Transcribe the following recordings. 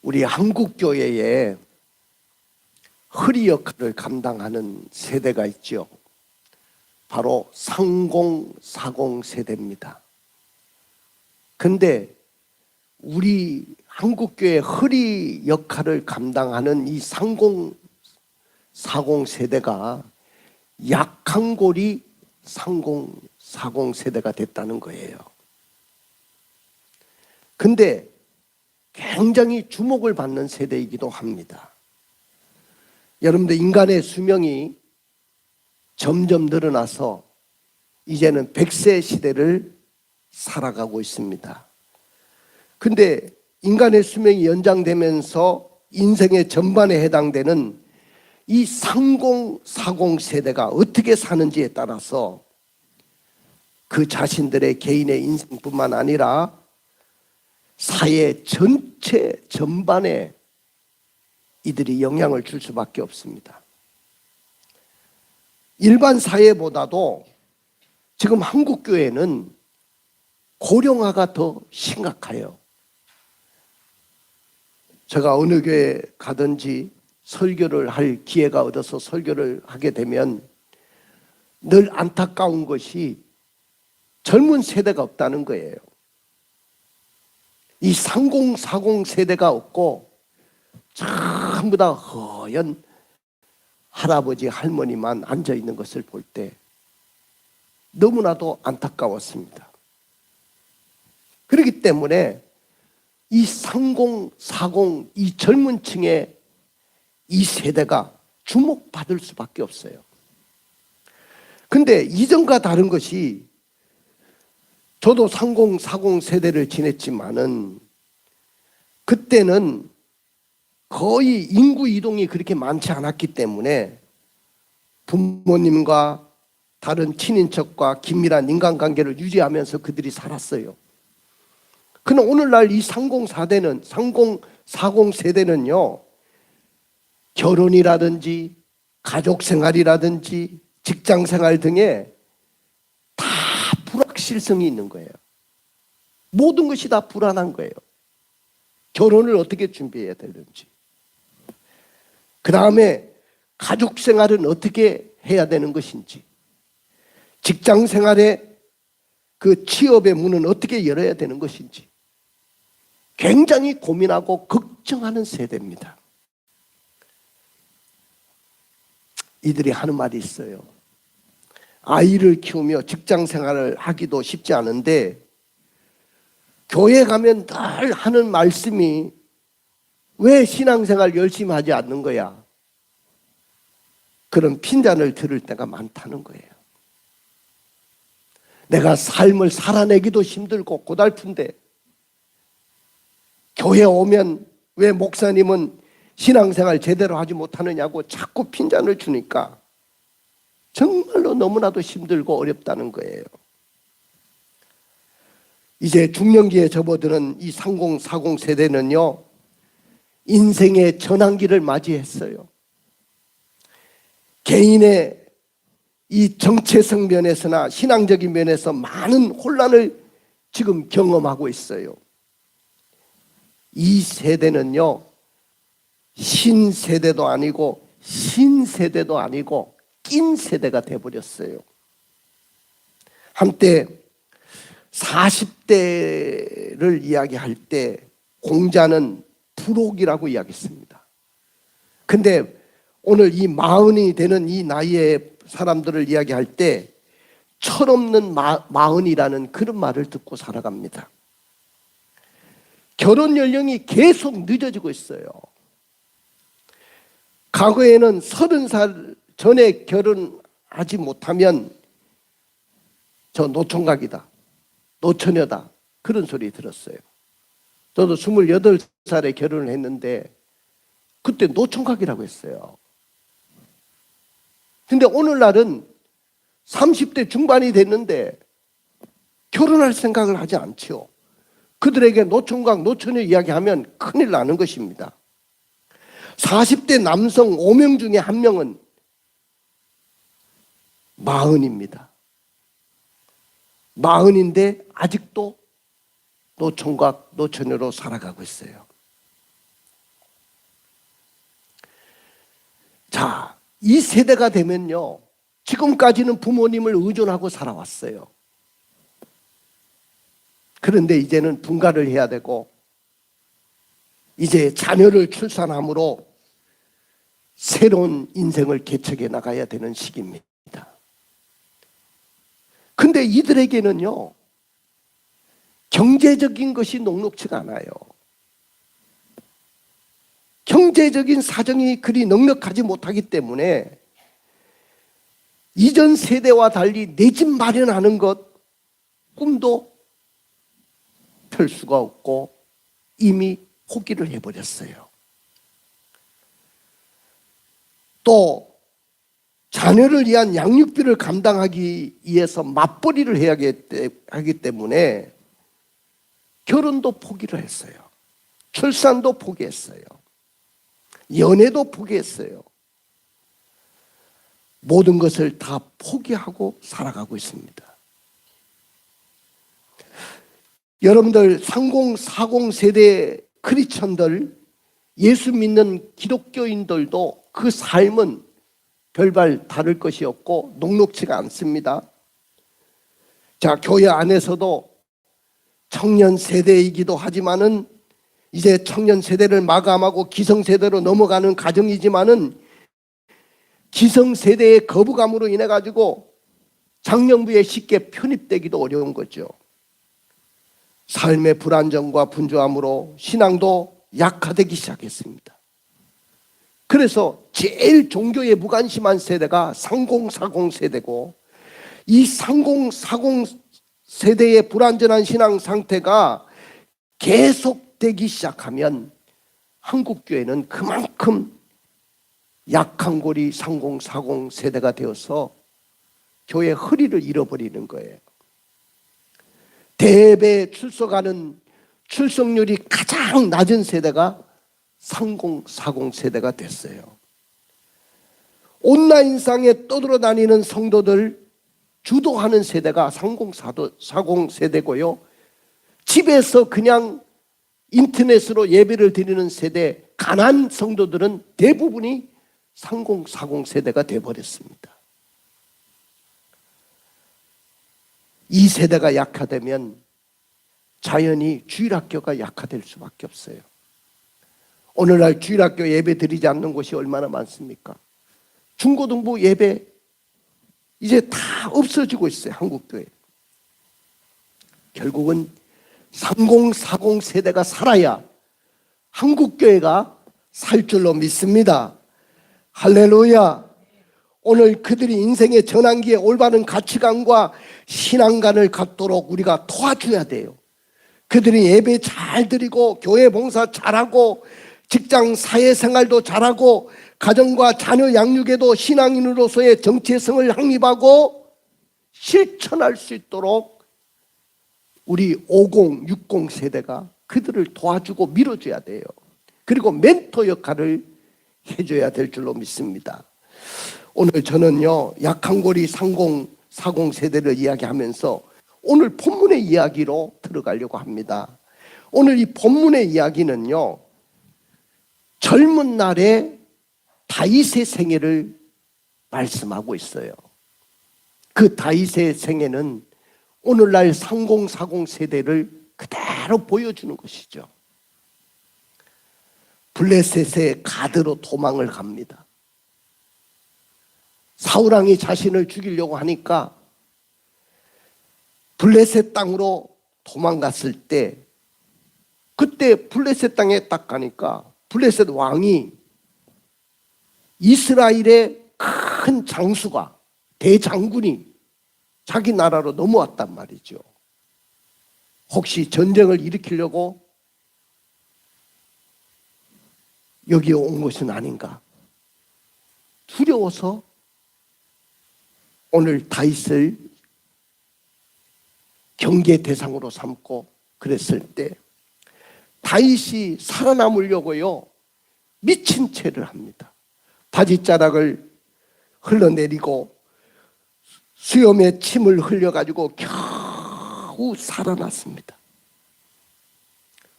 우리 한국교회에 허리 역할을 감당하는 세대가 있죠. 바로 3040 세대입니다. 근데 우리 한국교회 허리 역할을 감당하는 이 3040 세대가 약한 고리 3040 세대가 됐다는 거예요. 근데 굉장히 주목을 받는 세대이기도 합니다. 여러분들, 인간의 수명이 점점 늘어나서 이제는 100세 시대를 살아가고 있습니다. 근데 인간의 수명이 연장되면서 인생의 전반에 해당되는 이 3040 세대가 어떻게 사는지에 따라서 그 자신들의 개인의 인생뿐만 아니라 사회 전체 전반에 이들이 영향을 줄 수밖에 없습니다. 일반 사회보다도 지금 한국교회는 고령화가 더 심각해요. 제가 어느 교회 가든지 설교를 할 기회가 얻어서 설교를 하게 되면 늘 안타까운 것이 젊은 세대가 없다는 거예요. 이 3040 세대가 없고 전부 다 허연 할아버지 할머니만 앉아있는 것을 볼 때 너무나도 안타까웠습니다. 그렇기 때문에 이 3040 이 젊은 층의 이 세대가 주목받을 수밖에 없어요. 근데 이전과 다른 것이, 저도 3040 세대를 지냈지만은 그때는 거의 인구 이동이 그렇게 많지 않았기 때문에 부모님과 다른 친인척과 긴밀한 인간관계를 유지하면서 그들이 살았어요. 그러나 오늘날 이 3040 세대는요, 결혼이라든지 가족생활이라든지 직장생활 등에 다 불확실성이 있는 거예요. 모든 것이 다 불안한 거예요. 결혼을 어떻게 준비해야 되는지, 그 다음에 가족생활은 어떻게 해야 되는 것인지, 직장생활의 그 취업의 문은 어떻게 열어야 되는 것인지 굉장히 고민하고 걱정하는 세대입니다. 이들이 하는 말이 있어요. 아이를 키우며 직장생활을 하기도 쉽지 않은데 교회 가면 늘 하는 말씀이 왜 신앙생활 열심히 하지 않는 거야? 그런 핀잔을 들을 때가 많다는 거예요. 내가 삶을 살아내기도 힘들고 고달픈데 교회 오면 왜 목사님은 신앙생활 제대로 하지 못하느냐고 자꾸 핀잔을 주니까 정말로 너무나도 힘들고 어렵다는 거예요. 이제 중년기에 접어드는 이 3040 세대는요, 인생의 전환기를 맞이했어요. 개인의 이 정체성 면에서나 신앙적인 면에서 많은 혼란을 지금 경험하고 있어요. 이 세대는요, 신세대도 아니고 신세대도 아니고 낀 세대가 돼버렸어요. 한때 40대를 이야기할 때 공자는 불혹이라고 이야기했습니다. 근데 오늘 이 40이 되는 이 나이의 사람들을 이야기할 때 철없는 마흔이라는 그런 말을 듣고 살아갑니다. 결혼 연령이 계속 늦어지고 있어요. 과거에는 30살 전에 결혼하지 못하면 저 노총각이다, 노처녀다, 그런 소리 들었어요. 저도 28살에 결혼을 했는데 그때 노총각이라고 했어요. 근데 오늘날은 30대 중반이 됐는데 결혼할 생각을 하지 않죠. 그들에게 노총각, 노처녀 이야기하면 큰일 나는 것입니다. 40대 남성 5명 중에 1명은 40입니다. 40인데 아직도 노총각, 노처녀로 살아가고 있어요. 이 세대가 되면요, 지금까지는 부모님을 의존하고 살아왔어요. 그런데 이제는 분가를 해야 되고, 이제 자녀를 출산함으로 새로운 인생을 개척해 나가야 되는 시기입니다. 근데 이들에게는요, 경제적인 것이 녹록지가 않아요. 경제적인 사정이 그리 넉넉하지 못하기 때문에 이전 세대와 달리 내 집 마련하는 것 꿈도 펼 수가 없고 이미 포기를 해버렸어요. 또 자녀를 위한 양육비를 감당하기 위해서 맞벌이를 해야 하기 때문에 결혼도 포기를 했어요. 출산도 포기했어요. 연애도 포기했어요. 모든 것을 다 포기하고 살아가고 있습니다. 여러분들 30, 40 세대 크리스천들, 예수 믿는 기독교인들도 그 삶은 별반 다를 것이 없고 녹록지가 않습니다. 자, 교회 안에서도 청년 세대이기도 하지만은 이제 청년 세대를 마감하고 기성 세대로 넘어가는 과정이지만은 기성 세대의 거부감으로 인해 가지고 장년부에 쉽게 편입되기도 어려운 거죠. 삶의 불안정과 분주함으로 신앙도 약화되기 시작했습니다. 그래서 제일 종교에 무관심한 세대가 30, 40 세대고, 이 30, 40 세대의 불완전한 신앙 상태가 계속되기 시작하면 한국 교회는 그만큼 약한 고리 30, 40 세대가 되어서 교회 허리를 잃어버리는 거예요. 대예배 출석하는 출석률이 가장 낮은 세대가 30, 40 세대가 됐어요. 온라인상에 떠돌아다니는 성도들 주도하는 세대가 30, 40 세대고요. 집에서 그냥 인터넷으로 예배를 드리는 세대, 가난 성도들은 대부분이 30, 40 세대가 되어버렸습니다. 이 세대가 약화되면 자연히 주일학교가 약화될 수밖에 없어요. 오늘날 주일학교 예배 드리지 않는 곳이 얼마나 많습니까? 중고등부 예배 이제 다 없어지고 있어요. 한국교회. 결국은 30, 40 세대가 살아야 한국교회가 살 줄로 믿습니다. 할렐루야. 오늘 그들이 인생의 전환기에 올바른 가치관과 신앙관을 갖도록 우리가 도와줘야 돼요. 그들이 예배 잘 드리고 교회 봉사 잘하고 직장 사회생활도 잘하고 가정과 자녀 양육에도 신앙인으로서의 정체성을 확립하고 실천할 수 있도록 우리 50, 60 세대가 그들을 도와주고 밀어줘야 돼요. 그리고 멘토 역할을 해줘야 될 줄로 믿습니다. 오늘 저는요, 약한 고리 30, 40 세대를 이야기하면서 오늘 본문의 이야기로 들어가려고 합니다. 오늘 이 본문의 이야기는요, 젊은 날의 다윗의 생애를 말씀하고 있어요. 그 다윗의 생애는 오늘날 30, 40 세대를 그대로 보여주는 것이죠. 블레셋의 가드로 도망을 갑니다. 사울왕이 자신을 죽이려고 하니까 블레셋 땅으로 도망갔을 때, 그때 블레셋 땅에 딱 가니까 블레셋 왕이 이스라엘의 큰 장수가, 대장군이 자기 나라로 넘어왔단 말이죠. 혹시 전쟁을 일으키려고 여기에 온 것은 아닌가? 두려워서 오늘 다윗을 경계 대상으로 삼고 그랬을 때 다윗이 살아남으려고요, 미친 채를 합니다. 바지자락을 흘러내리고 수염에 침을 흘려가지고 겨우 살아났습니다.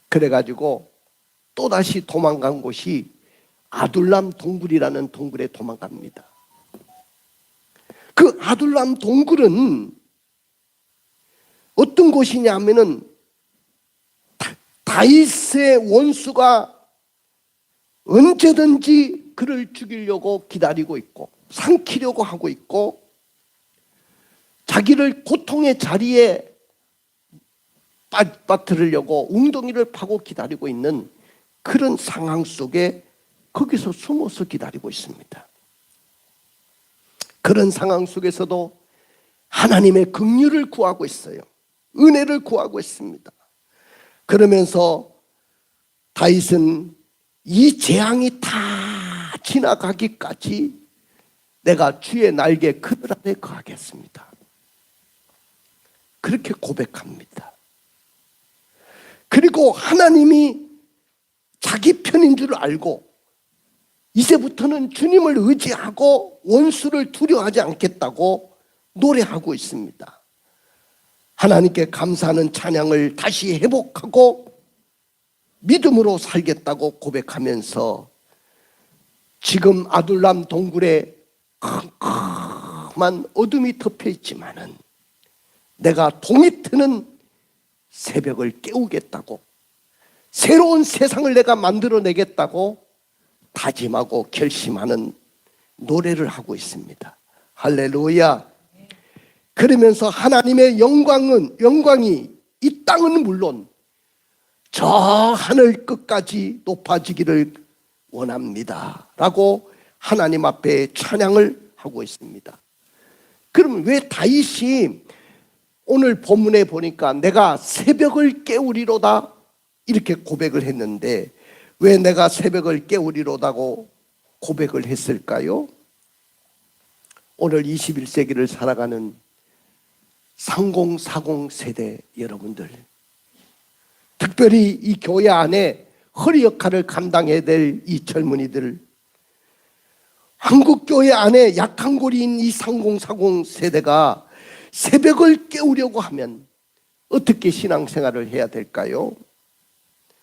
그래가지고 또다시 도망간 곳이 아둘람 동굴이라는 동굴에 도망갑니다. 그 아둘람 동굴은 어떤 곳이냐면은 다윗의 원수가 언제든지 그를 죽이려고 기다리고 있고 삼키려고 하고 있고 자기를 고통의 자리에 빠뜨리려고 웅덩이를 파고 기다리고 있는 그런 상황 속에 거기서 숨어서 기다리고 있습니다. 그런 상황 속에서도 하나님의 긍휼을 구하고 있어요. 은혜를 구하고 있습니다. 그러면서 다윗은 이 재앙이 다 지나가기까지 내가 주의 날개 그늘 아래 거하겠습니다. 그렇게 고백합니다. 그리고 하나님이 자기 편인 줄 알고 이제부터는 주님을 의지하고 원수를 두려워하지 않겠다고 노래하고 있습니다. 하나님께 감사하는 찬양을 다시 회복하고 믿음으로 살겠다고 고백하면서 지금 아둘람 동굴에 캄캄한 어둠이 덮여 있지만은 내가 동이 트는 새벽을 깨우겠다고 새로운 세상을 내가 만들어내겠다고 다짐하고 결심하는 노래를 하고 있습니다. 할렐루야. 그러면서 하나님의 영광이 이 땅은 물론 저 하늘 끝까지 높아지기를 원합니다 라고 하나님 앞에 찬양을 하고 있습니다. 그럼 왜 다윗이 오늘 본문에 보니까 내가 새벽을 깨우리로다 이렇게 고백을 했는데 왜 내가 새벽을 깨우리로다고 고백을 했을까요? 오늘 21세기를 살아가는 3040 세대 여러분들, 특별히 이 교회 안에 허리 역할을 감당해야 될 이 젊은이들, 한국교회 안에 약한 고리인 이 3040 세대가 새벽을 깨우려고 하면 어떻게 신앙생활을 해야 될까요?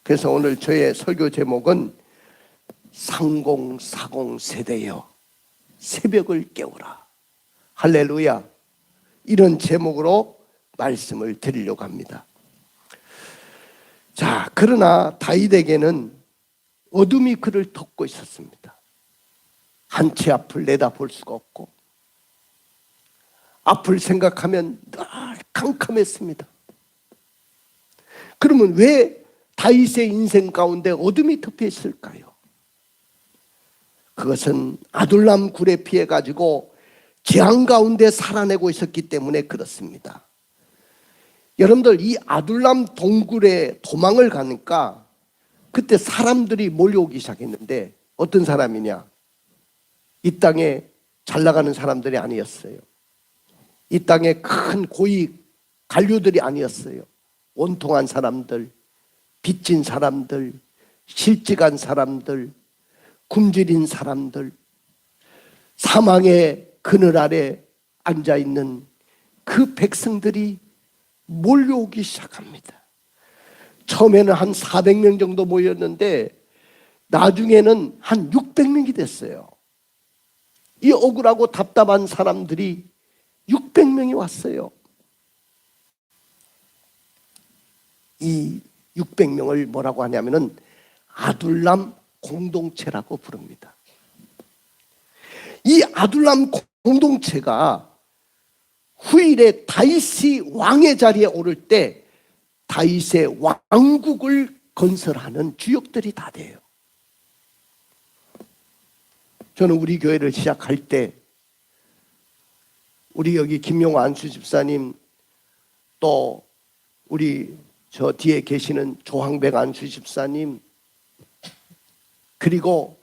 그래서 오늘 저의 설교 제목은 3040 세대여 새벽을 깨우라. 할렐루야. 이런 제목으로 말씀을 드리려고 합니다. 자, 그러나 다윗에게는 어둠이 그를 덮고 있었습니다. 한 치 앞을 내다볼 수가 없고 앞을 생각하면 늘 캄캄했습니다. 그러면 왜 다윗의 인생 가운데 어둠이 덮여 있을까요? 그것은 아둘람 굴에 피해 가지고 재앙 가운데 살아내고 있었기 때문에 그렇습니다. 여러분들 이 아둘람 동굴에 도망을 가니까 그때 사람들이 몰려오기 시작했는데 어떤 사람이냐? 이 땅에 잘 나가는 사람들이 아니었어요. 이 땅에 큰 고위 관료들이 아니었어요. 원통한 사람들, 빚진 사람들, 실직한 사람들, 굶주린 사람들, 사망의 그늘 아래 앉아있는 그 백성들이 몰려오기 시작합니다. 처음에는 한 400명 정도 모였는데 나중에는 한 600명이 됐어요. 이 억울하고 답답한 사람들이 600명이 왔어요. 이 600명을 뭐라고 하냐면은 아둘람 공동체라고 부릅니다. 이 아둘람 공동체가 후일에 다윗이 왕의 자리에 오를 때 다윗의 왕국을 건설하는 주역들이 다 돼요. 저는 우리 교회를 시작할 때 우리 여기 김용호 안수 집사님, 또 우리 저 뒤에 계시는 조항백 안수 집사님, 그리고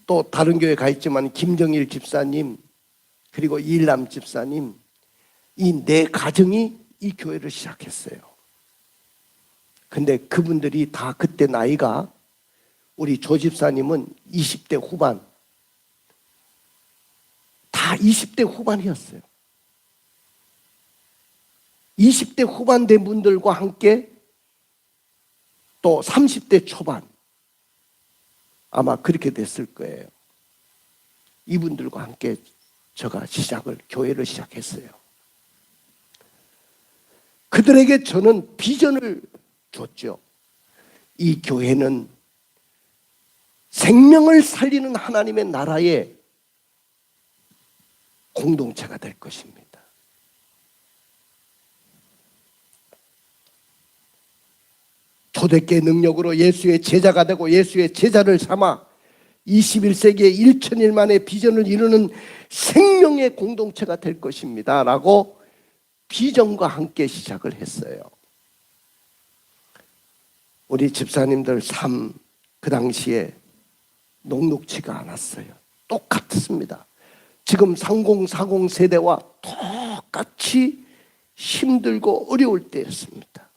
또 다른 교회 가 있지만 김정일 집사님, 그리고 이일남 집사님, 이 네 가정이 이 교회를 시작했어요. 근데 그분들이 다 그때 나이가, 우리 조 집사님은 20대 후반, 다 20대 후반이었어요. 20대 후반 된 분들과 함께 또 30대 초반, 아마 그렇게 됐을 거예요. 이분들과 함께 제가 교회를 시작했어요. 그들에게 저는 비전을 줬죠. 이 교회는 생명을 살리는 하나님의 나라의 공동체가 될 것입니다. 초대교회 능력으로 예수의 제자가 되고 예수의 제자를 삼아 21세기의 1,000일 비전을 이루는 생명의 공동체가 될 것입니다 라고 비전과 함께 시작을 했어요. 우리 집사님들 삶 그 당시에 녹록지가 않았어요. 똑같습니다. 지금 3040 세대와 똑같이 힘들고 어려울 때였습니다.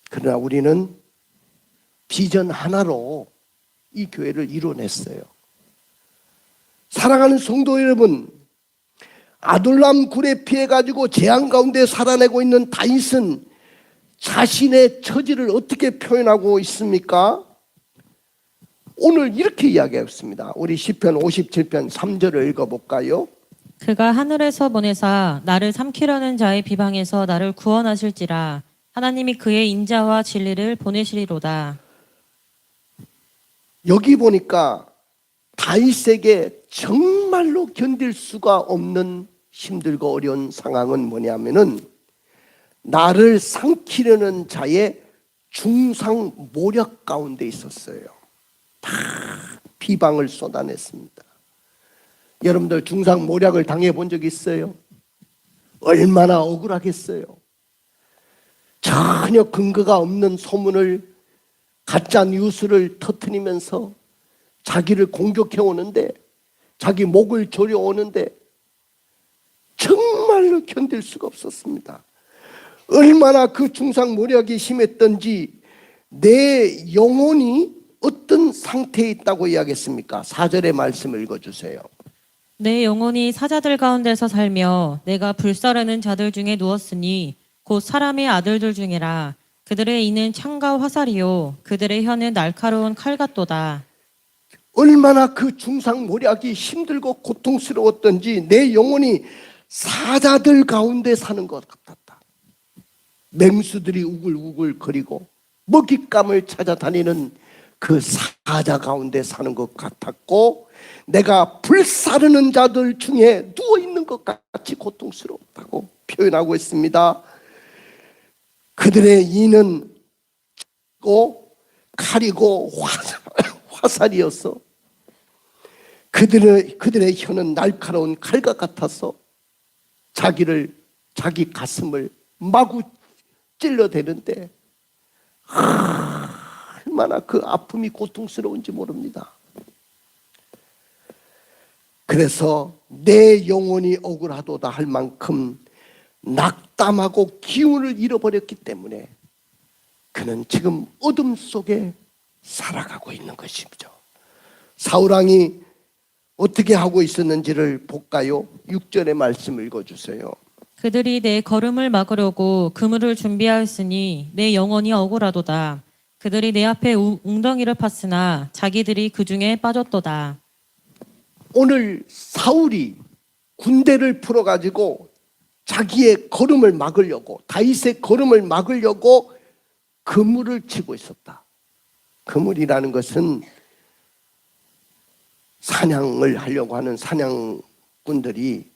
그러나 우리는 비전 하나로 이 교회를 이뤄냈어요. 사랑하는 성도 여러분, 아둘람 굴에 피해가지고 재앙 가운데 살아내고 있는 다윗은 자신의 처지를 어떻게 표현하고 있습니까? 오늘 이렇게 이야기했습니다. 우리 시편 57편 3절을 읽어볼까요? 그가 하늘에서 보내사 나를 삼키려는 자의 비방에서 나를 구원하실지라. 하나님이 그의 인자와 진리를 보내시리로다. 여기 보니까 다윗에게 정말로 견딜 수가 없는 힘들고 어려운 상황은 뭐냐면은 나를 삼키려는 자의 중상모략 가운데 있었어요. 다 비방을 쏟아냈습니다. 여러분들 중상모략을 당해본 적 있어요? 얼마나 억울하겠어요? 전혀 근거가 없는 소문을, 가짜 뉴스를 터뜨리면서 자기를 공격해 오는데, 자기 목을 조려 오는데 정말로 견딜 수가 없었습니다. 얼마나 그 중상모략이 심했던지 내 영혼이 어떤 상태에 있다고 이야기했습니까? 4절의 말씀을 읽어주세요. 내 영혼이 사자들 가운데서 살며 내가 불사르는 자들 중에 누웠으니 곧 사람의 아들들 중에라. 그들의 이는 창과 화살이요 그들의 혀는 날카로운 칼 같도다. 얼마나 그 중상모략이 힘들고 고통스러웠던지 내 영혼이 사자들 가운데 사는 것 같았다. 맹수들이 우글우글 거리고 먹잇감을 찾아다니는 그 사자 가운데 사는 것 같았고, 내가 불사르는 자들 중에 누워있는 것 같이 고통스럽다고 표현하고 있습니다. 그들의 이는 칼이고 화살이었어. 그들의 혀는 날카로운 칼과 같아서 자기 가슴을 마구 찔러대는데 얼마나 그 아픔이 고통스러운지 모릅니다. 그래서 내 영혼이 억울하도다 할 만큼 낙담하고 기운을 잃어버렸기 때문에 그는 지금 어둠 속에 살아가고 있는 것이죠. 사울왕이 어떻게 하고 있었는지를 볼까요? 6절의 말씀 읽어주세요. 그들이 내 걸음을 막으려고 그물을 준비하였으니 내 영혼이 억울하도다. 그들이 내 앞에 웅덩이를 팠으나 자기들이 그 중에 빠졌도다. 오늘 사울이 군대를 풀어가지고 자기의 걸음을 막으려고, 다윗의 걸음을 막으려고 그물을 치고 있었다. 그물이라는 것은 사냥을 하려고 하는 사냥꾼들이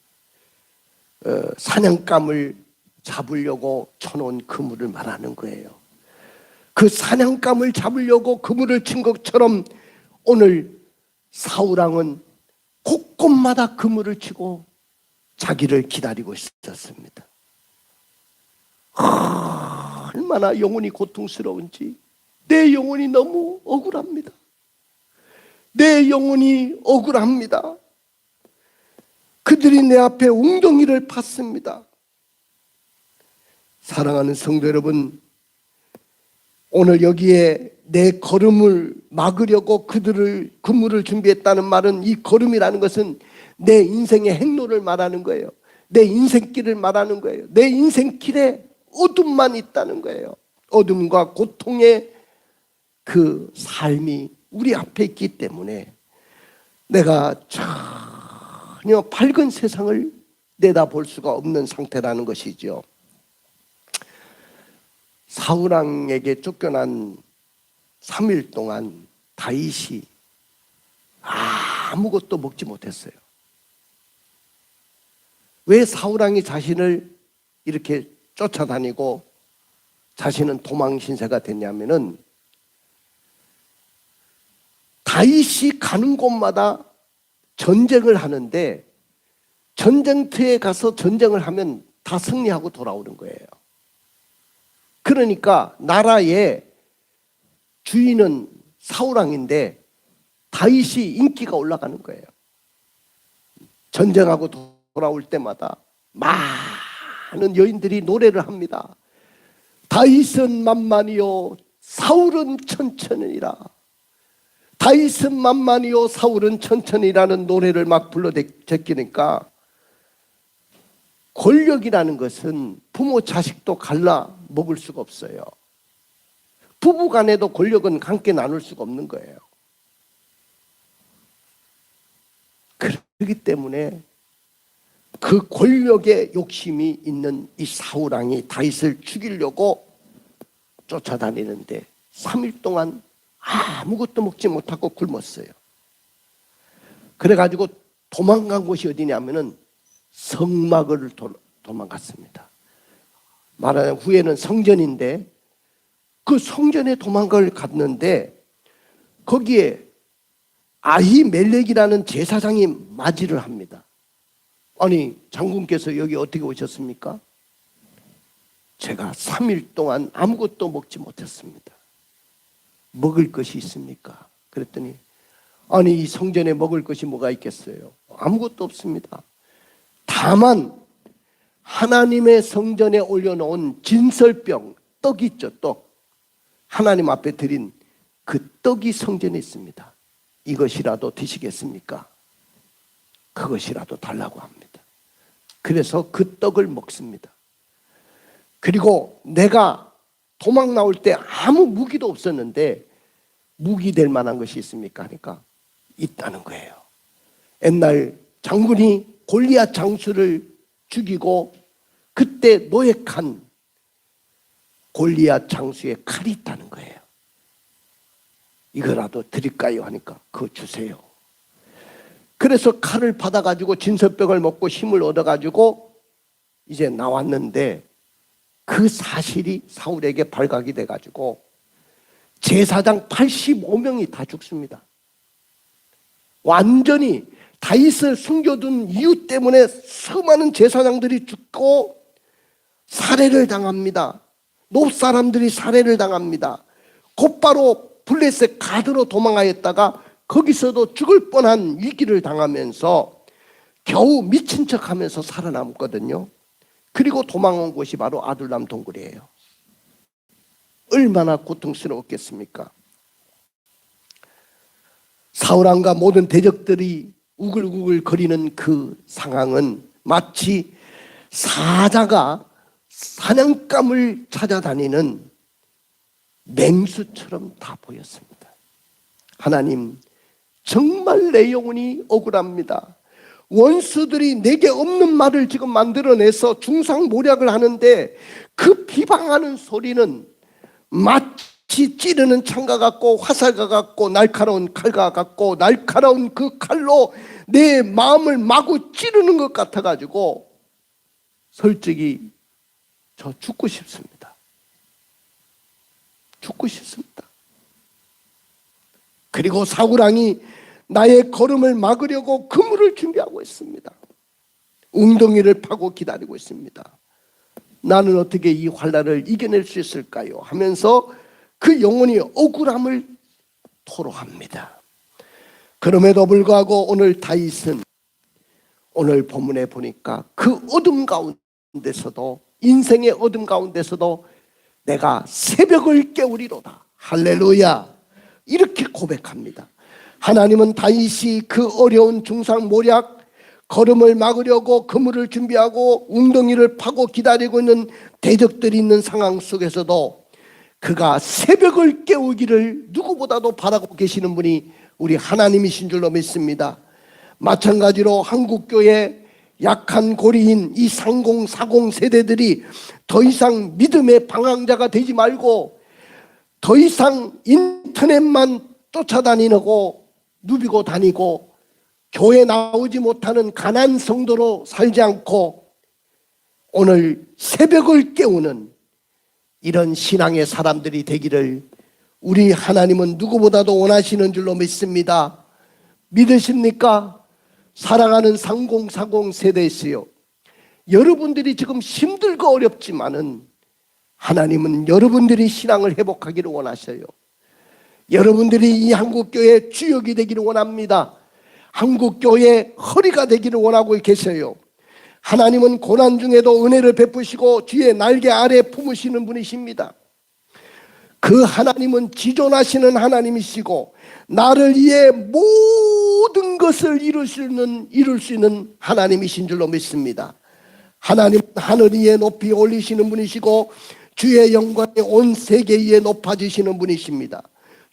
사냥감을 잡으려고 쳐놓은 그물을 말하는 거예요. 그 사냥감을 잡으려고 그물을 친 것처럼 오늘 사울왕은 곳곳마다 그물을 치고 자기를 기다리고 있었습니다. 얼마나 영혼이 고통스러운지. 내 영혼이 너무 억울합니다. 내 영혼이 억울합니다. 그들이 내 앞에 웅덩이를 팠습니다. 사랑하는 성도 여러분, 오늘 여기에 내 걸음을 막으려고 그물을 준비했다는 말은, 이 걸음이라는 것은 내 인생의 행로를 말하는 거예요. 내 인생길을 말하는 거예요. 내 인생길에 어둠만 있다는 거예요. 어둠과 고통의 그 삶이 우리 앞에 있기 때문에 내가 전혀 밝은 세상을 내다볼 수가 없는 상태라는 것이죠. 사울왕에게 쫓겨난 3일 동안 다윗이 아무것도 먹지 못했어요. 왜 사울왕이 자신을 이렇게 쫓아다니고 자신은 도망 신세가 됐냐면은 다윗이 가는 곳마다 전쟁을 하는데 전쟁터에 가서 전쟁을 하면 다 승리하고 돌아오는 거예요. 그러니까 나라의 주인은 사울왕인데 다윗이 인기가 올라가는 거예요. 전쟁하고 돌아올 때마다 많은 여인들이 노래를 합니다. 다윗은 만만이요 사울은 천천히라. 다윗은 만만이요 사울은 천천히라는 노래를 막 불러 제끼니까 권력이라는 것은 부모 자식도 갈라 먹을 수가 없어요. 부부 간에도 권력은 함께 나눌 수가 없는 거예요. 그렇기 때문에 그 권력의 욕심이 있는 이 사울왕이 다윗을 죽이려고 쫓아다니는데 3일 동안 아무것도 먹지 못하고 굶었어요. 그래가지고 도망간 곳이 어디냐면은 성막을 도망갔습니다. 말하자면 후에는 성전인데 그 성전에 도망을 갔는데 거기에 아히멜렉이라는 제사장이 맞이를 합니다. 아니 장군께서 여기 어떻게 오셨습니까? 제가 3일 동안 아무것도 먹지 못했습니다. 먹을 것이 있습니까? 그랬더니 아니 이 성전에 먹을 것이 뭐가 있겠어요? 아무것도 없습니다. 다만 하나님의 성전에 올려놓은 진설병, 떡 있죠, 떡. 하나님 앞에 드린 그 떡이 성전에 있습니다. 이것이라도 드시겠습니까? 그것이라도 달라고 합니다. 그래서 그 떡을 먹습니다. 그리고 내가 도망 나올 때 아무 무기도 없었는데 무기 될 만한 것이 있습니까? 하니까 있다는 거예요. 옛날 장군이 골리앗 장수를 죽이고 그때 노획한 골리앗 장수의 칼이 있다는 거예요. 이거라도 드릴까요? 하니까 그거 주세요. 그래서 칼을 받아가지고 진설병을 먹고 힘을 얻어가지고 이제 나왔는데 그 사실이 사울에게 발각이 돼가지고 제사장 85명이 다 죽습니다. 완전히 다윗을 숨겨둔 이유 때문에 수많은 제사장들이 죽고 살해를 당합니다. 높 사람들이 살해를 당합니다. 곧바로 블레셋 가드로 도망하였다가 거기서도 죽을 뻔한 위기를 당하면서 겨우 미친 척하면서 살아남았거든요. 그리고 도망온 곳이 바로 아둘람 동굴이에요. 얼마나 고통스러웠겠습니까? 사울왕과 모든 대적들이 우글우글 거리는 그 상황은 마치 사자가 사냥감을 찾아다니는 맹수처럼 다 보였습니다. 하나님, 정말 내 영혼이 억울합니다. 원수들이 내게 없는 말을 지금 만들어내서 중상모략을 하는데 그 비방하는 소리는 마치 찌르는 창과 같고 화살과 같고 날카로운 칼과 같고 날카로운 그 칼로 내 마음을 마구 찌르는 것 같아가지고 솔직히 저 죽고 싶습니다. 죽고 싶습니다. 그리고 사울왕이 나의 걸음을 막으려고 그물을 준비하고 있습니다. 웅덩이를 파고 기다리고 있습니다. 나는 어떻게 이 환난을 이겨낼 수 있을까요? 하면서 그 영혼이 억울함을 토로합니다. 그럼에도 불구하고 오늘 다윗은 오늘 본문에 보니까 그 어둠 가운데서도 인생의 어둠 가운데서도 내가 새벽을 깨우리로다. 할렐루야. 이렇게 고백합니다. 하나님은 다윗이 그 어려운 중상모략 걸음을 막으려고 그물을 준비하고 웅덩이를 파고 기다리고 있는 대적들이 있는 상황 속에서도 그가 새벽을 깨우기를 누구보다도 바라고 계시는 분이 우리 하나님이신 줄로 믿습니다. 마찬가지로 한국교회 약한 고리인 이 30, 40 세대들이 더 이상 믿음의 방황자가 되지 말고 더 이상 인터넷만 쫓아다니고 누비고 다니고 교회 나오지 못하는 가난 성도로 살지 않고 오늘 새벽을 깨우는 이런 신앙의 사람들이 되기를 우리 하나님은 누구보다도 원하시는 줄로 믿습니다. 믿으십니까? 사랑하는 3040 세대였어요. 여러분들이 지금 힘들고 어렵지만은 하나님은 여러분들이 신앙을 회복하기를 원하셔요. 여러분들이 이 한국교회 주역이 되기를 원합니다. 한국교회 허리가 되기를 원하고 계세요. 하나님은 고난 중에도 은혜를 베푸시고 주의 날개 아래 품으시는 분이십니다. 그 하나님은 지존하시는 하나님이시고 나를 위해 모든 것을 이룰 수 있는 하나님이신 줄로 믿습니다. 하나님은 하늘 위에 높이 올리시는 분이시고 주의 영광이 온 세계 위에 높아지시는 분이십니다.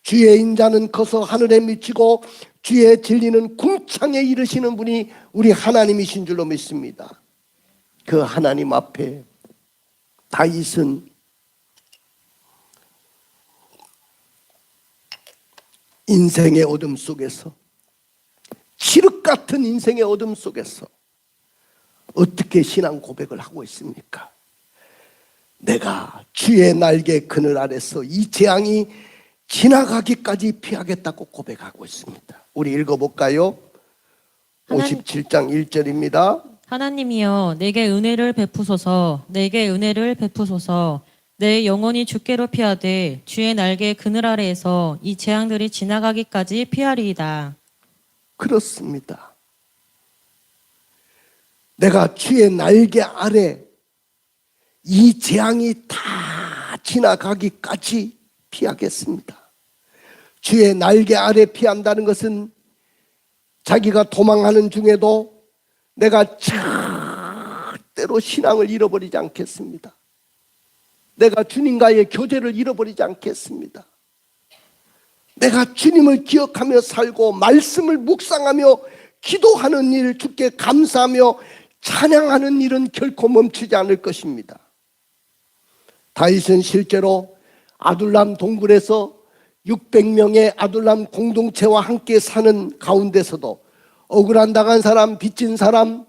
주의 인자는 커서 하늘에 미치고 주의 진리는 궁창에 이르시는 분이 우리 하나님이신 줄로 믿습니다. 그 하나님 앞에 다윗은 인생의 어둠 속에서, 칠흑 같은 인생의 어둠 속에서 어떻게 신앙 고백을 하고 있습니까? 내가 주의 날개 그늘 아래서 이 재앙이 지나가기까지 피하겠다고 고백하고 있습니다. 우리 읽어볼까요? 57장 1절입니다. 하나님이여 내게 은혜를 베푸소서. 내게 은혜를 베푸소서. 내 영혼이 주께로 피하되 주의 날개 그늘 아래에서 이 재앙들이 지나가기까지 피하리이다. 그렇습니다. 내가 주의 날개 아래 이 재앙이 다 지나가기까지 피하겠습니다. 주의 날개 아래 피한다는 것은 자기가 도망하는 중에도 내가 절대로 신앙을 잃어버리지 않겠습니다. 내가 주님과의 교제를 잃어버리지 않겠습니다. 내가 주님을 기억하며 살고 말씀을 묵상하며 기도하는 일, 주께 감사하며 찬양하는 일은 결코 멈추지 않을 것입니다. 다윗은 실제로 아둘람 동굴에서 600명의 아둘람 공동체와 함께 사는 가운데서도 억울한 당한 사람, 빚진 사람,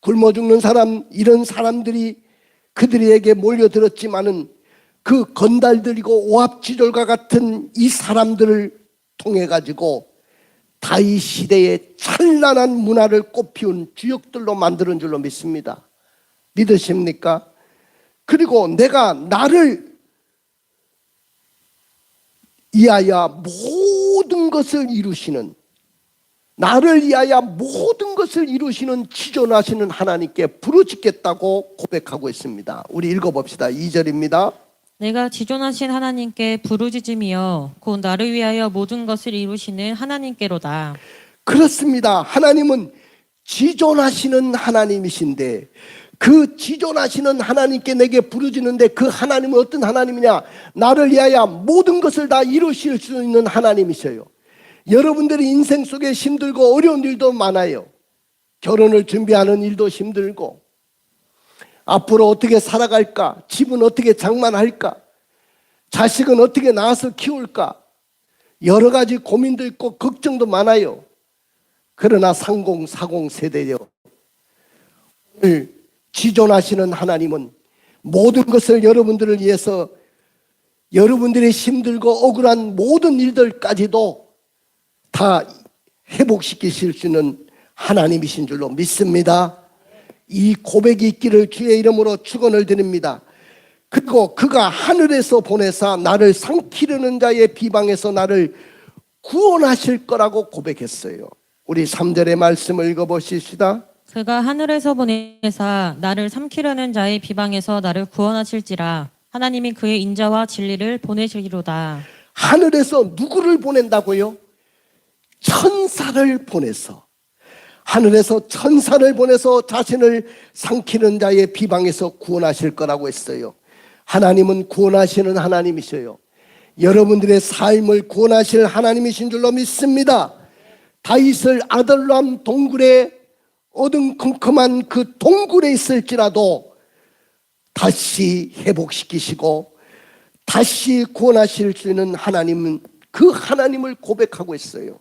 굶어 죽는 사람, 이런 사람들이 그들에게 몰려들었지만은 그 건달들이고 오합지졸과 같은 이 사람들을 통해 가지고 다윗 시대의 찬란한 문화를 꽃피운 주역들로 만드는 줄로 믿습니다. 믿으십니까? 그리고 내가 나를 위하여 모든 것을 이루시는, 나를 위하여 모든 것을 이루시는 지존하시는 하나님께 부르짖겠다고 고백하고 있습니다. 우리 읽어봅시다. 2절입니다. 내가 지존하신 하나님께 부르짖으며 곧 나를 위하여 모든 것을 이루시는 하나님께로다. 그렇습니다. 하나님은 지존하시는 하나님이신데 그 지존하시는 하나님께 내게 부르짖는데 그 하나님은 어떤 하나님이냐? 나를 위하여 모든 것을 다 이루실 수 있는 하나님이셔요. 여러분들이 인생 속에 힘들고 어려운 일도 많아요. 결혼을 준비하는 일도 힘들고 앞으로 어떻게 살아갈까? 집은 어떻게 장만할까? 자식은 어떻게 낳아서 키울까? 여러 가지 고민도 있고 걱정도 많아요. 그러나 30, 40 세대요. 오늘 지존하시는 하나님은 모든 것을 여러분들을 위해서 여러분들이 힘들고 억울한 모든 일들까지도 다 회복시키실 수 있는 하나님이신 줄로 믿습니다. 이 고백이 있기를 주의 이름으로 축원을 드립니다. 그리고 그가 하늘에서 보내사 나를 삼키려는 자의 비방에서 나를 구원하실 거라고 고백했어요. 우리 3절의 말씀을 읽어보십시다. 그가 하늘에서 보내사 나를 삼키려는 자의 비방에서 나를 구원하실지라. 하나님이 그의 인자와 진리를 보내시리로다. 하늘에서 누구를 보낸다고요? 천사를 보내서, 하늘에서 천사를 보내서 자신을 삼키는 자의 비방에서 구원하실 거라고 했어요. 하나님은 구원하시는 하나님이셔요. 여러분들의 삶을 구원하실 하나님이신 줄로 믿습니다. 다윗을 아둘람 동굴에 어둠컴컴한 그 동굴에 있을지라도 다시 회복시키시고 다시 구원하실 수 있는 하나님은 그 하나님을 고백하고 있어요.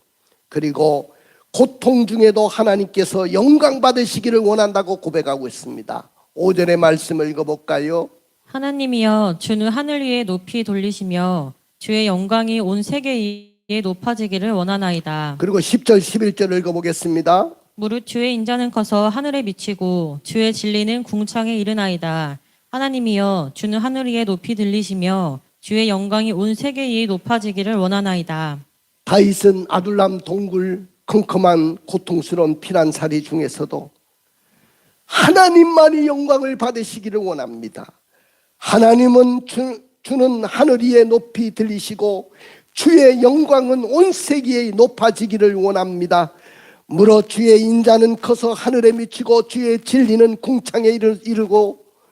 그리고 고통 중에도 하나님께서 영광 받으시기를 원한다고 고백하고 있습니다. 5절의 말씀을 읽어볼까요? 하나님이여 주는 하늘 위에 높이 돌리시며 주의 영광이 온 세계 위에 높아지기를 원하나이다. 그리고 10절 11절을 읽어보겠습니다. 무릇 주의 인자는 커서 하늘에 미치고 주의 진리는 궁창에 이르나이다. 하나님이여 주는 하늘 위에 높이 들리시며 주의 영광이 온 세계 위에 높아지기를 원하나이다. 다윗은 아둘람 동굴 컴컴한 고통스러운 피난살이 중에서도 하나님만이 영광을 받으시기를 원합니다. 하나님은 주는 하늘 위에 높이 들리시고 주의 영광은 온 세계에 높아지기를 원합니다. 무릇 주의 인자는 커서 하늘에 미치고 주의 진리는 궁창에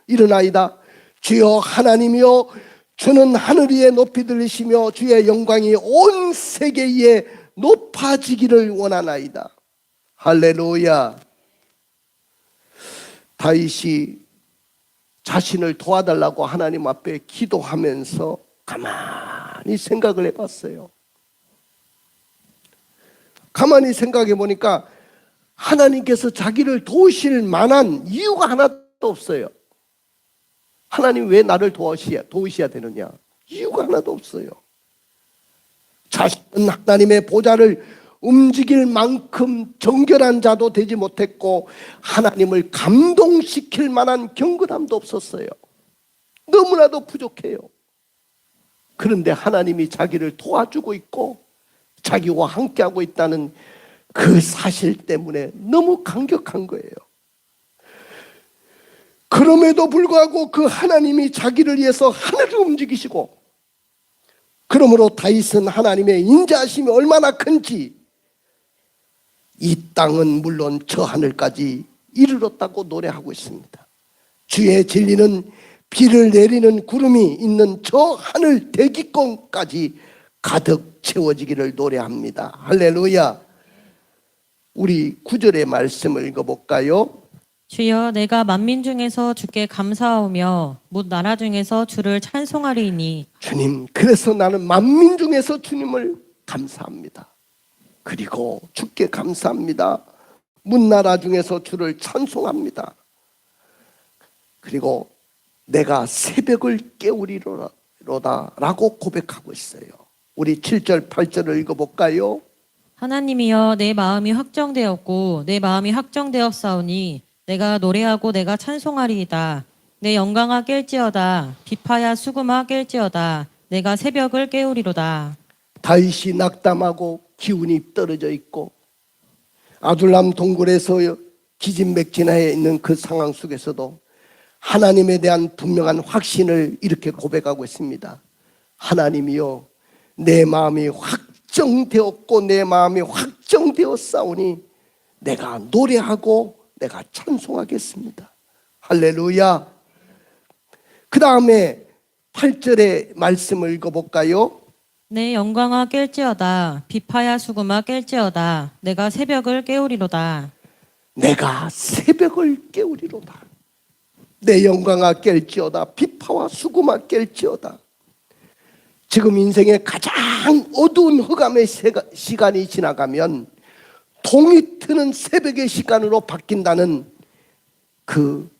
이르나이다. 주여 하나님이여 주는 하늘 위에 높이 들리시며 주의 영광이 온 세계에 높아지기를 원하나이다. 할렐루야. 다윗이 자신을 도와달라고 하나님 앞에 기도하면서 가만히 생각을 해봤어요. 가만히 생각해 보니까 하나님께서 자기를 도우실 만한 이유가 하나도 없어요. 하나님 왜 나를 도우셔야 되느냐? 이유가 하나도 없어요. 자신은 하나님의 보좌를 움직일 만큼 정결한 자도 되지 못했고 하나님을 감동시킬 만한 경건함도 없었어요. 너무나도 부족해요. 그런데 하나님이 자기를 도와주고 있고 자기와 함께하고 있다는 그 사실 때문에 너무 감격한 거예요. 그럼에도 불구하고 그 하나님이 자기를 위해서 하늘을 움직이시고, 그러므로 다윗은 하나님의 인자하심이 얼마나 큰지 이 땅은 물론 저 하늘까지 이르렀다고 노래하고 있습니다. 주의 진리는 비를 내리는 구름이 있는 저 하늘 대기권까지 가득 채워지기를 노래합니다. 할렐루야. 우리 9절의 말씀을 읽어볼까요? 주여 내가 만민 중에서 주께 감사하오며 뭇 나라 중에서 주를 찬송하리이니. 주님, 그래서 나는 만민 중에서 주님을 감사합니다. 그리고 주께 감사합니다. 문나라 중에서 주를 찬송합니다. 그리고 내가 새벽을 깨우리로다 라고 고백하고 있어요. 우리 7절 8절을 읽어볼까요? 하나님이여 내 마음이 확정되었고 내 마음이 확정되었사오니 내가 노래하고 내가 찬송하리이다. 내 영광아 깰지어다. 비파야 수금아 깰지어다. 내가 새벽을 깨우리로다. 다윗이 낙담하고 기운이 떨어져 있고 아둘람 동굴에서 기진맥진하에 있는 그 상황 속에서도 하나님에 대한 분명한 확신을 이렇게 고백하고 있습니다. 하나님이여 내 마음이 확정되었고 내 마음이 확정되었사오니 내가 노래하고 내가 찬송하겠습니다. 할렐루야. 그 다음에 8절의 말씀을 읽어볼까요? 내 영광아 깰지어다. 비파야 수금아 깰지어다. 내가 새벽을 깨우리로다. 내가 새벽을 깨우리로다. 내 영광아 깰지어다. 비파와 수금아 깰지어다. 지금 인생의 가장 어두운 흑암의 시간이 지나가면 동이 트는 새벽의 시간으로 바뀐다는 그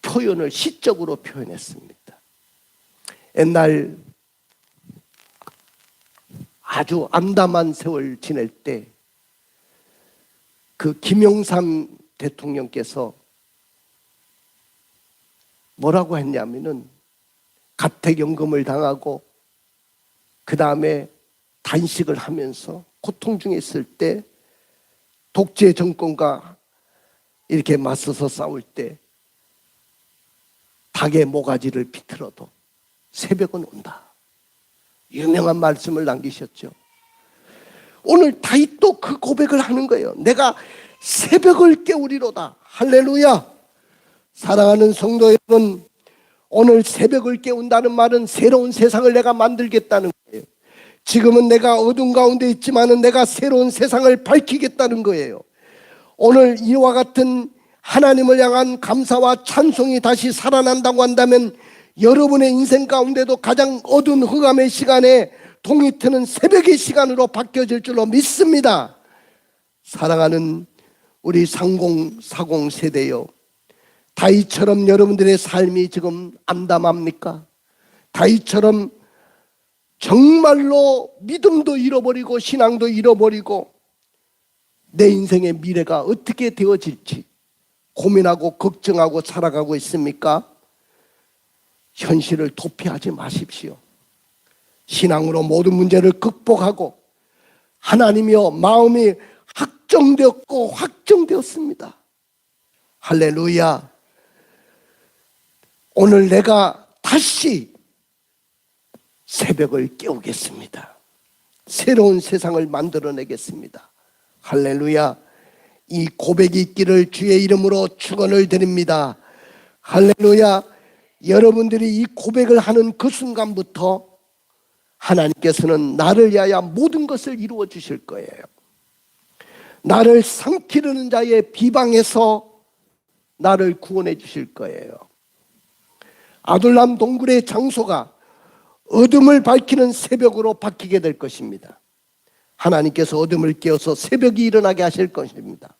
표현을 시적으로 표현했습니다. 옛날 아주 암담한 세월 지낼 때 그 김영삼 대통령께서 뭐라고 했냐면은 가택연금을 당하고 그 다음에 단식을 하면서 고통 중에 있을 때 독재 정권과 이렇게 맞서서 싸울 때 닭의 모가지를 비틀어도 새벽은 온다. 유명한 말씀을 남기셨죠. 오늘 다윗도 그 고백을 하는 거예요. 내가 새벽을 깨우리로다. 할렐루야. 사랑하는 성도 여러분, 오늘 새벽을 깨운다는 말은 새로운 세상을 내가 만들겠다는 거예요. 지금은 내가 어둠 가운데 있지만은 내가 새로운 세상을 밝히겠다는 거예요. 오늘 이와 같은 하나님을 향한 감사와 찬송이 다시 살아난다고 한다면 여러분의 인생 가운데도 가장 어두운 흑암의 시간에 동이 트는 새벽의 시간으로 바뀌어질 줄로 믿습니다. 사랑하는 우리 3040 세대요, 다윗처럼 여러분들의 삶이 지금 암담합니까? 다윗처럼 정말로 믿음도 잃어버리고 신앙도 잃어버리고 내 인생의 미래가 어떻게 되어질지 고민하고 걱정하고 살아가고 있습니까? 현실을 도피하지 마십시오. 신앙으로 모든 문제를 극복하고 하나님이여 마음이 확정되었고 확정되었습니다. 할렐루야. 오늘 내가 다시 새벽을 깨우겠습니다. 새로운 세상을 만들어내겠습니다. 할렐루야. 이 고백이 있기를 주의 이름으로 축원을 드립니다. 할렐루야. 여러분들이 이 고백을 하는 그 순간부터 하나님께서는 나를 위하여 모든 것을 이루어 주실 거예요. 나를 삼키려는 자의 비방에서 나를 구원해 주실 거예요. 아둘람 동굴의 장소가 어둠을 밝히는 새벽으로 바뀌게 될 것입니다. 하나님께서 어둠을 깨워서 새벽이 일어나게 하실 것입니다.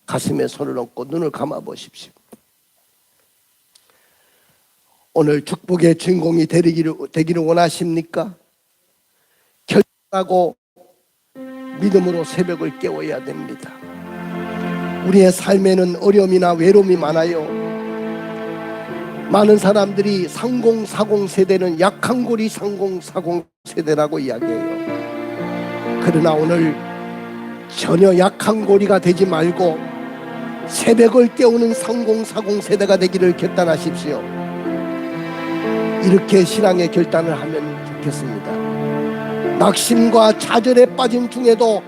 가슴에 손을 얹고 눈을 감아 보십시오. 오늘 축복의 주인공이 되기를 원하십니까? 결단하고 믿음으로 새벽을 깨워야 됩니다. 우리의 삶에는 어려움이나 외로움이 많아요. 많은 사람들이 3040 세대는 약한 고리 3040 세대라고 이야기해요. 그러나 오늘 전혀 약한 고리가 되지 말고 새벽을 깨우는 3040 세대가 되기를 결단하십시오. 이렇게 신앙의 결단을 하면 좋겠습니다. 낙심과 좌절에 빠진 중에도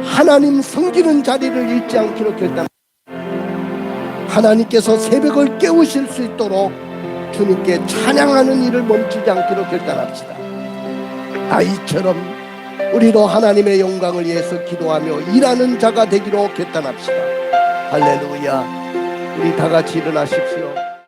하나님 섬기는 자리를 잃지 않기로 결단. 하나님께서 새벽을 깨우실 수 있도록 주님께 찬양하는 일을 멈추지 않기로 결단합시다. 다윗처럼 우리도 하나님의 영광을 위해서 기도하며 일하는 자가 되기로 결단합시다. 할렐루야. 우리 다 같이 일어나십시오.